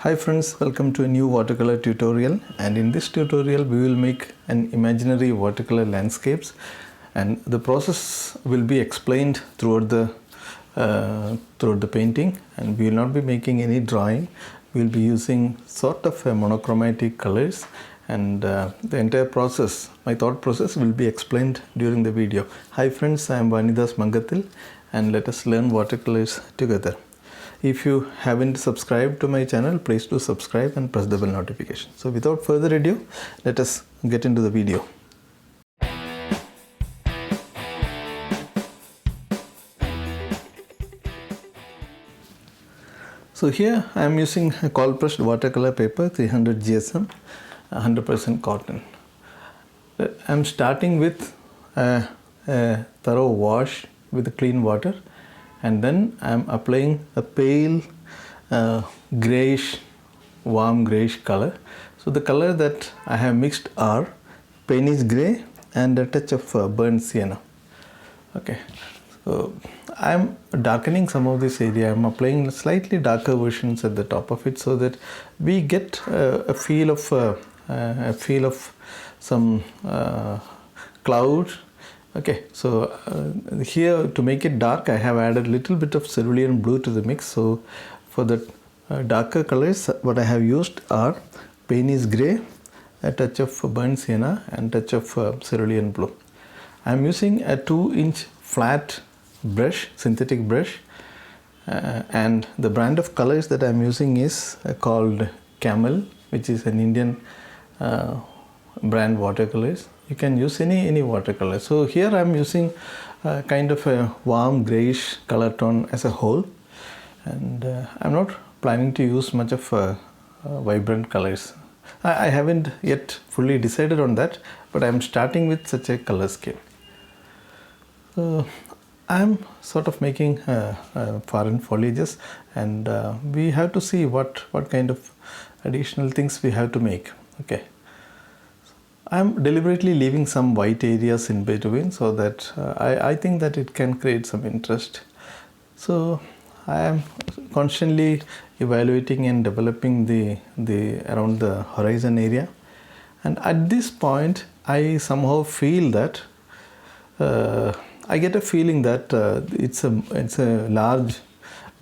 Hi friends, welcome to a new watercolor tutorial, and in this tutorial we will make an imaginary watercolor landscapes, and the process will be explained throughout the painting, and we will not be making any drawing. We will be using sort of a monochromatic colors, and the entire process, my thought process, will be explained during the video. Hi friends, I am Vanidas Mangathil, and let us learn watercolors together. If you haven't subscribed to my channel, please do subscribe and press the bell notification. So without further ado, let us get into the video. So here I am using a cold pressed watercolor paper, 300 GSM, 100% cotton. I am starting with a thorough wash with clean water, and then I am applying a pale grayish, warm grayish color. So the color that I have mixed are Paynes gray and a touch of burnt sienna. Okay, so I am darkening some of this area. I am applying slightly darker versions at the top of it so that we get a feel of some cloud. Okay, so here to make it dark, I have added a little bit of cerulean blue to the mix. So for the darker colors, what I have used are Paynes gray, a touch of burnt sienna, and touch of cerulean blue. I am using a 2-inch flat brush, synthetic brush, and the brand of colors that I am using is called Camel, which is an Indian brand watercolors. You can use any watercolor. So here I am using kind of a warm grayish color tone as a whole, and I am not planning to use much of vibrant colors. I haven't yet fully decided on that, but I am starting with such a color scheme. I am sort of making foreign foliages, and we have to see what kind of additional things we have to make. Okay, I am deliberately leaving some white areas in between so that I think that it can create some interest. So I am constantly evaluating and developing the around the horizon area, and at this point I somehow feel that I get a feeling that it's a large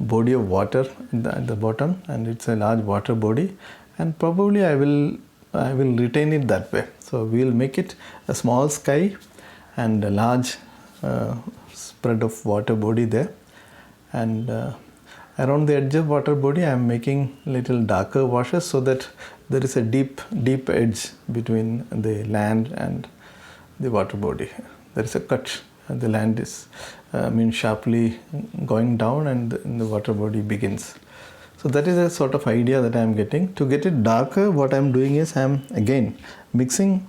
body of water at the bottom, and it's a large water body, and probably I will retain it that way. So we will make it a small sky and a large spread of water body there, and around the edge of water body I am making little darker washes so that there is a deep edge between the land and the water body. There is a cut. The land is sharply going down, and the water body begins. So that is a sort of idea that I am getting. To get it darker, what I am doing is I am again mixing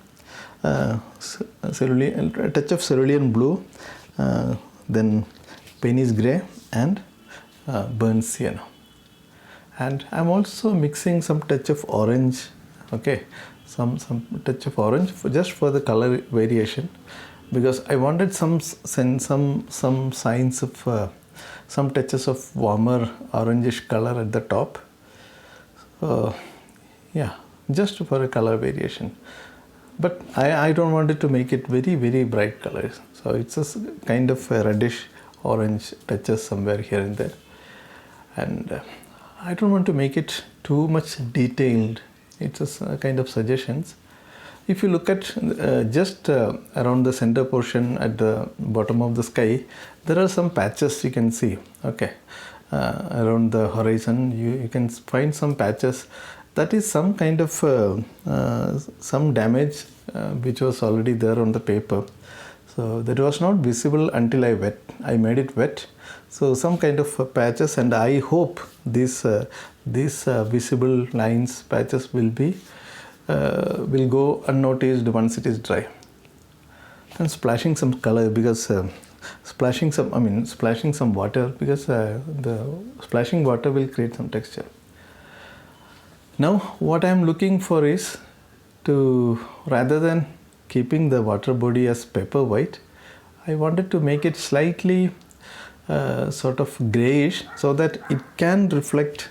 cerulean, a touch of cerulean blue, then Paynes gray and burnt sienna, and I am also mixing some touch of orange. Okay, some touch of orange just for the color variation, because I wanted some signs of some touches of warmer orangish color at the top. Yeah, just for a color variation. But I don't want it to make it very bright colors. So it's a kind of a reddish orange touches somewhere here and there. And I don't want to make it too much detailed. It's a kind of suggestions. If you look at just around the center portion at the bottom of the sky, there are some patches you can see. Okay, around the horizon you can find some patches. That is some kind of some damage which was already there on the paper. So that was not visible until I made it wet. So some kind of patches, and I hope these visible lines, patches will go unnoticed once it is dry. And splashing some color, because splashing some water, because the splashing water will create some texture. Now what I am looking for is to, rather than keeping the water body as paper white, I wanted to make it slightly sort of grayish so that it can reflect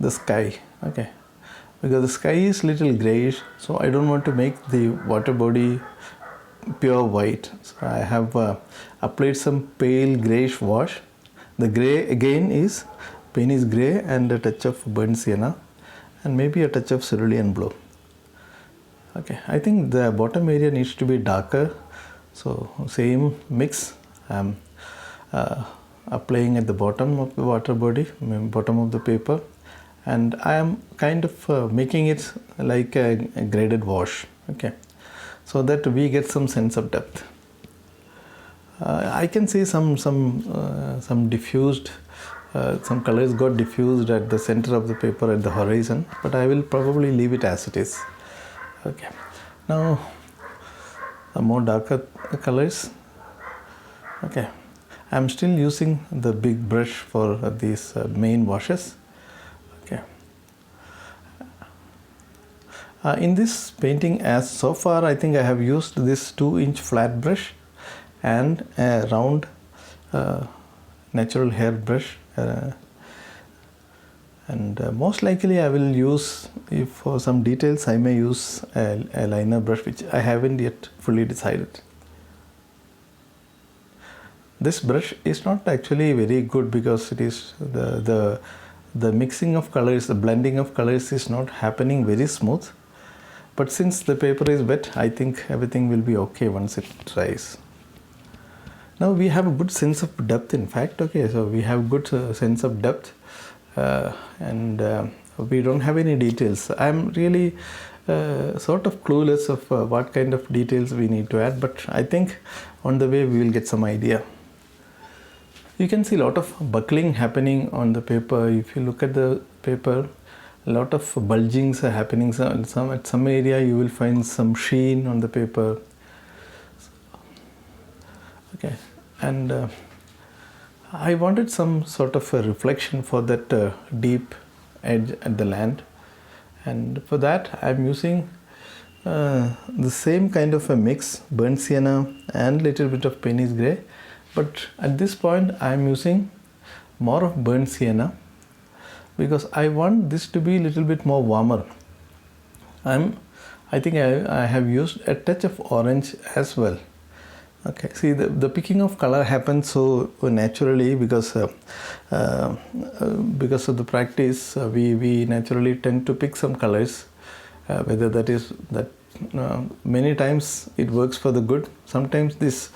the sky. Okay, because the sky is little grayish, so I don't want to make the water body pure white. So I have applied some pale grayish wash. The gray again is Paynes gray and a touch of burnt sienna and maybe a touch of cerulean blue. Okay, I think the bottom area needs to be darker, so same mix I'm applying at the bottom of the water body, bottom of the paper, and I am kind of making it like a graded wash. Okay, so that we get some sense of depth. I can see some diffused, some colors got diffused at the center of the paper at the horizon, but I will probably leave it as it is. Okay, now the more darker colors. Okay, I'm still using the big brush for these main washes. Okay. In this painting, as so far, I think I have used this 2-inch flat brush and a round natural hair brush, and most likely I will use, if for some details I may use a liner brush, which I haven't yet fully decided. This brush is not actually very good because it is the mixing of colors, the blending of colors is not happening very smooth. But since the paper is wet, I think everything will be okay once it dries. Now we have a good sense of depth, in fact. Okay, so we have good sense of depth, and we don't have any details. I'm really sort of clueless of what kind of details we need to add, but I think on the way we will get some idea. You can see a lot of buckling happening on the paper. If you look at the paper, a lot of bulgings are happening. At some area you will find some sheen on the paper. Okay, and I wanted some sort of a reflection for that deep edge at the land, and for that I'm using the same kind of a mix, burnt sienna and little bit of Paynes grey, but at this point I'm using more of burnt sienna because I want this to be a little bit more warmer. I think I have used a touch of orange as well. Okay, see the picking of color happens so naturally because of the practice. We naturally tend to pick some colors, whether that is that many times it works for the good. Sometimes this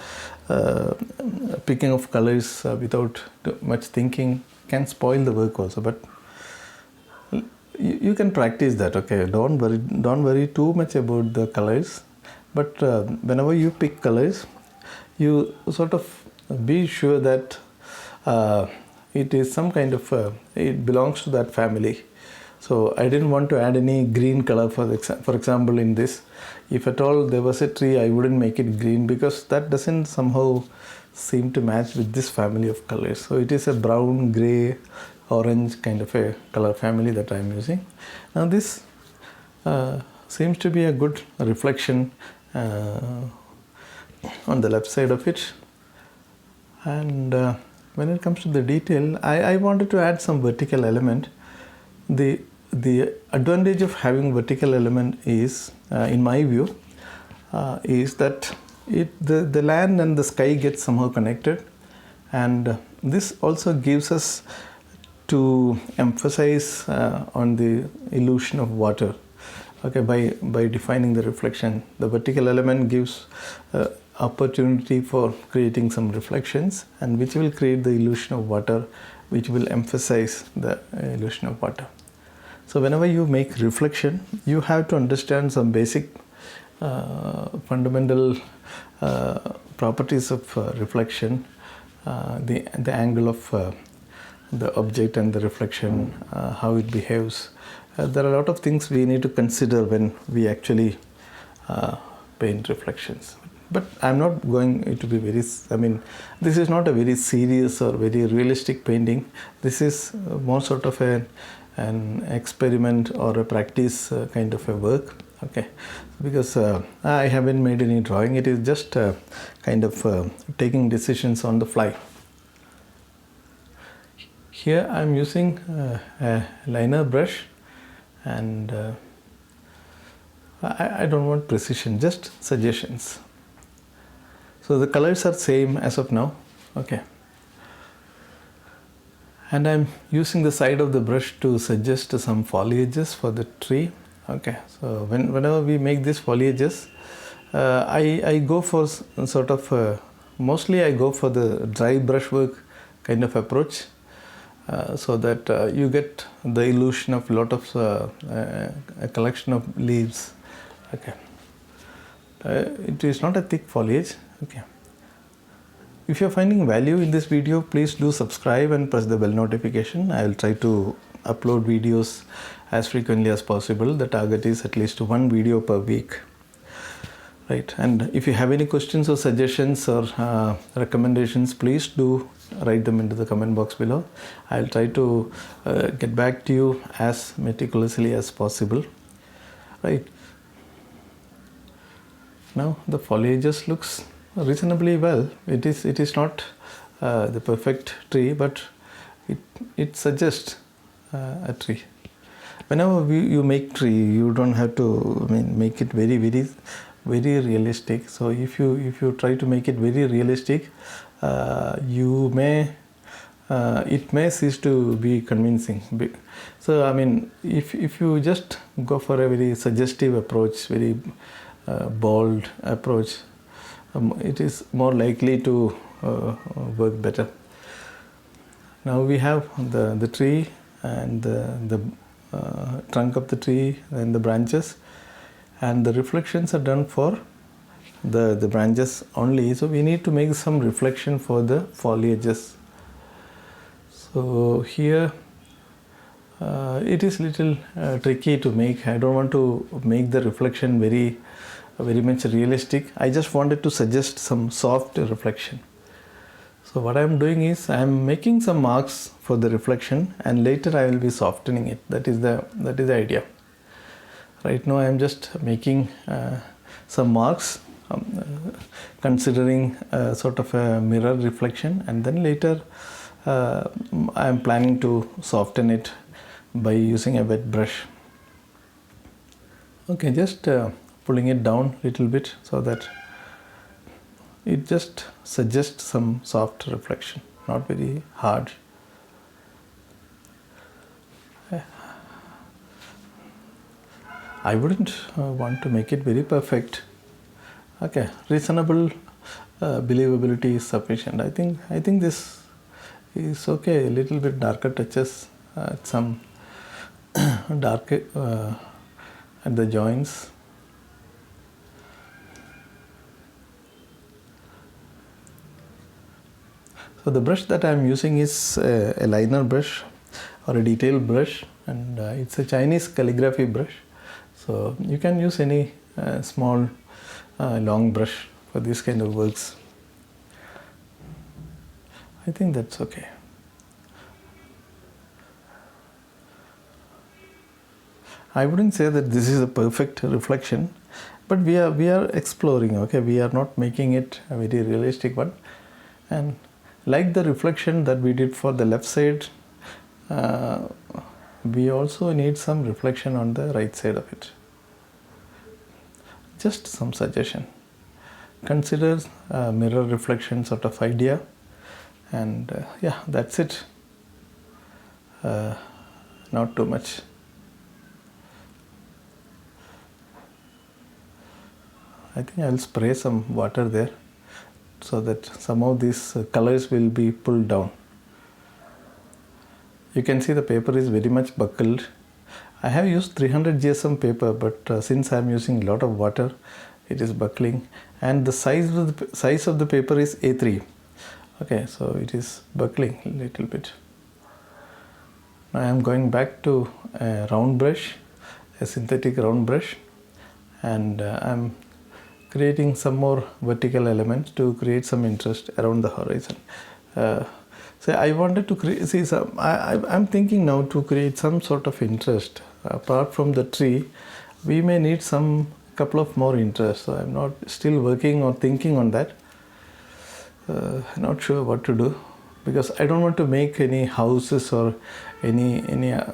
picking of colors without too much thinking can spoil the work also, but you can practice that. Okay, don't worry too much about the colors, but whenever you pick colors, you sort of be sure that it is some kind of it belongs to that family. So I didn't want to add any green color for example in this. If at all there was a tree, I wouldn't make it green because that doesn't somehow seem to match with this family of colors. So it is a brown, gray, orange kind of a color family that I am using. Now this seems to be a good reflection on the left side of it, and when it comes to the detail, I wanted to add some vertical element. The advantage of having vertical element is, in my view, is that the land and the sky get somehow connected, and this also gives us to emphasize on the illusion of water. Okay, by defining the reflection, the vertical element gives opportunity for creating some reflections, and which will create the illusion of water, which will emphasize the illusion of water. So whenever you make reflection, you have to understand some basic fundamental properties of reflection, the angle of the object and the reflection, how it behaves. There are a lot of things we need to consider when we actually paint reflections. But I'm not going to be this is not a very serious or very realistic painting. This is more sort of an experiment or a practice kind of a work. Okay, because I haven't made any drawing. It is just kind of taking decisions on the fly. here I'm using a liner brush, and I don't want precision, just suggestions. So the colors are same as of now. Okay. And I'm using the side of the brush to suggest some foliages for the tree. Okay, so whenever we make these foliages, I go for sort of mostly I go for the dry brushwork kind of approach, so that you get the illusion of lot of a collection of leaves. Okay, it is not a thick foliage. Okay. If you are finding value in this video, please do subscribe and press the bell notification. I will try to upload videos as frequently as possible. The target is at least one video per week. Right. And if you have any questions or suggestions or recommendations, please do write them into the comment box below. I will try to get back to you as meticulously as possible. Right. Now the foliages looks reasonably well. It is not the perfect tree, but it suggests a tree. Whenever you make tree, you don't have to make it very realistic. So if you try to make it very realistic, it may cease to be convincing. So if you just go for a very suggestive approach, very bold approach, it is more likely to work better. Now we have the tree and the trunk of the tree and the branches, and the reflections are done for the branches only. So we need to make some reflection for the foliages. So here it is little tricky to make. I don't want to make the reflection very much realistic. I just wanted to suggest some soft reflection. So what I am doing is I am making some marks for the reflection, and later I will be softening it. That is the idea. Right now I am just making some marks, considering sort of a mirror reflection, and then later I am planning to soften it by using a wet brush. Okay, just pulling it down a little bit so that it just suggests some soft reflection, not very hard. I wouldn't want to make it very perfect. Okay, reasonable believability is sufficient. I think this is okay. A little bit darker touches, some dark at the joints. So the brush that I am using is a liner brush or a detail brush, and it's a Chinese calligraphy brush. So you can use any small long brush for this kind of works. I think that's okay. I wouldn't say that this is a perfect reflection, but we are exploring. Okay, we are not making it a very realistic one, and like the reflection that we did for the left side, we also need some reflection on the right side of it. Just some suggestion. Consider mirror reflection sort of idea, and yeah, that's it. Not too much. I think I'll spray some water there so that some of these colors will be pulled down. You can see the paper is very much buckled. I have used 300 GSM paper, but since I am using a lot of water, it is buckling, and the size of the paper is A3. Okay, so it is buckling a little bit. Now I am going back to a round brush, a synthetic round brush, and I am creating some more vertical elements to create some interest around the horizon. So I wanted to create, I'm thinking now to create some sort of interest. Apart from the tree, we may need some couple of more interests. So I'm not still working or thinking on that. Not sure what to do, because I don't want to make any houses or any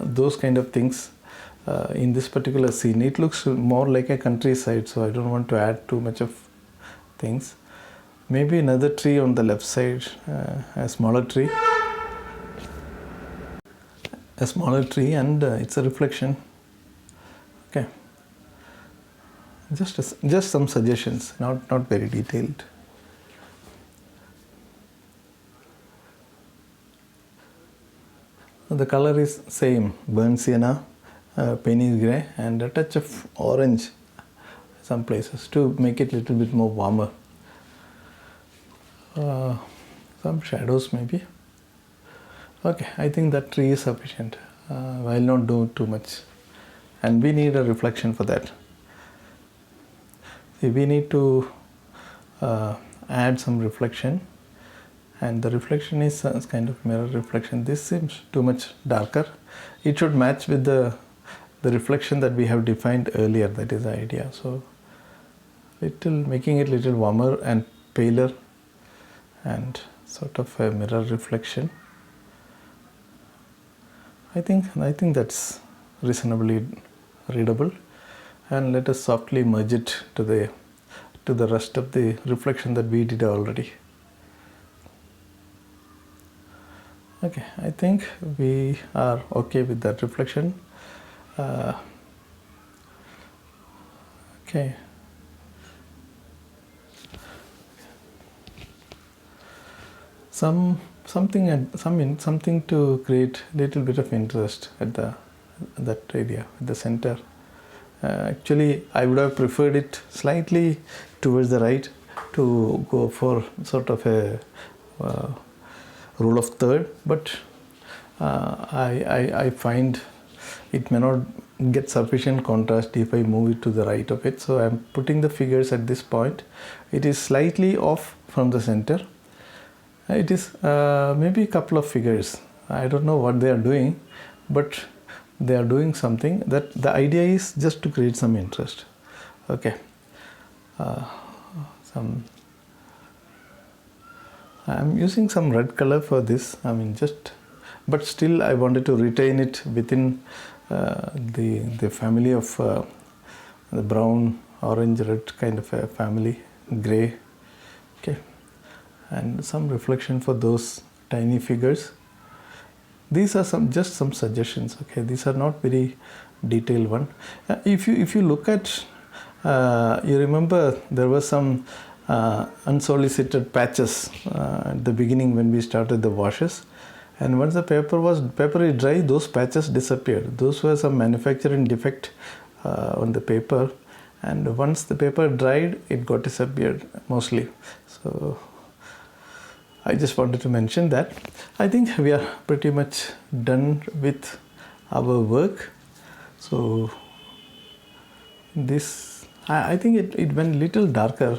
those kind of things in this particular scene. It looks more like a countryside, so I don't want to add too much of things. Maybe another tree on the left side, a smaller tree, and it's a reflection. Okay, just some suggestions, not very detailed. The color is same, burnt sienna, Paynes grey, and a touch of orange some places to make it a little bit more warmer. Some shadows maybe. Okay, I think that tree is sufficient. I'll not do too much, and we need a reflection for that. See, we need to add some reflection, and the reflection is kind of mirror reflection. This seems too much darker. It should match with the reflection that we have defined earlier. That is the idea. So making it little warmer and paler, and sort of a mirror reflection. I think that's reasonably readable, and let us softly merge it to the rest of the reflection that we did already. Okay, I think we are okay with that reflection. Okay. Something to create little bit of interest at that area, at the center. Actually, I would have preferred it slightly towards the right to go for sort of a rule of third, but I find it may not get sufficient contrast if I move it to the right of it. So I'm putting the figures at this point. It is slightly off from the center. It is maybe a couple of figures. I don't know what they are doing, but they are doing something. That the idea is just to create some interest. Okay. I'm using some red color for this. But still I wanted to retain it within the family of the brown, orange, red kind of a family, gray. Okay. And some reflection for those tiny figures. These are just some suggestions. Okay, these are not very detailed one. If you look at, you remember there were some unsolicited patches at the beginning when we started the washes, and once the paper is dry, those patches disappeared. Those were some manufacturing defect on the paper, and once the paper dried, it got disappeared mostly. So I just wanted to mention that. I think we are pretty much done with our work. So this, I think it went little darker.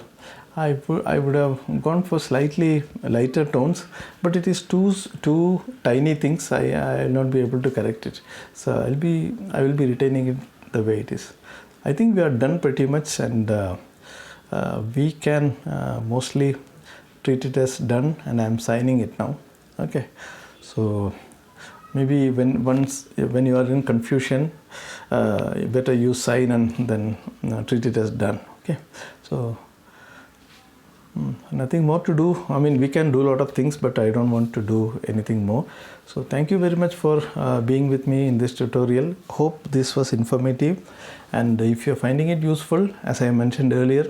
I would have gone for slightly lighter tones, but it is too tiny things. I will not be able to correct it. So I will be retaining it the way it is. I think we are done pretty much, and we can mostly treat it as done, and I am signing it now. Okay, so maybe when you are in confusion, better you sign and then treat it as done. Okay, so nothing more to do. We can do a lot of things, but I don't want to do anything more. So thank you very much for being with me in this tutorial. Hope this was informative, and if you're finding it useful, as I mentioned earlier,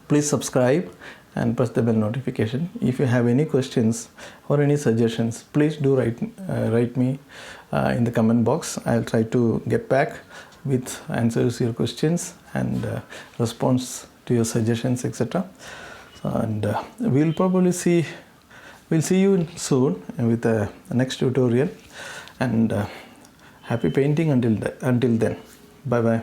please subscribe and press the bell notification. If you have any questions or any suggestions, please do write me in the comment box. I'll try to get back with answers to your questions and response to your suggestions, etc. And we'll see you soon with the next tutorial, and happy painting until then. Bye bye.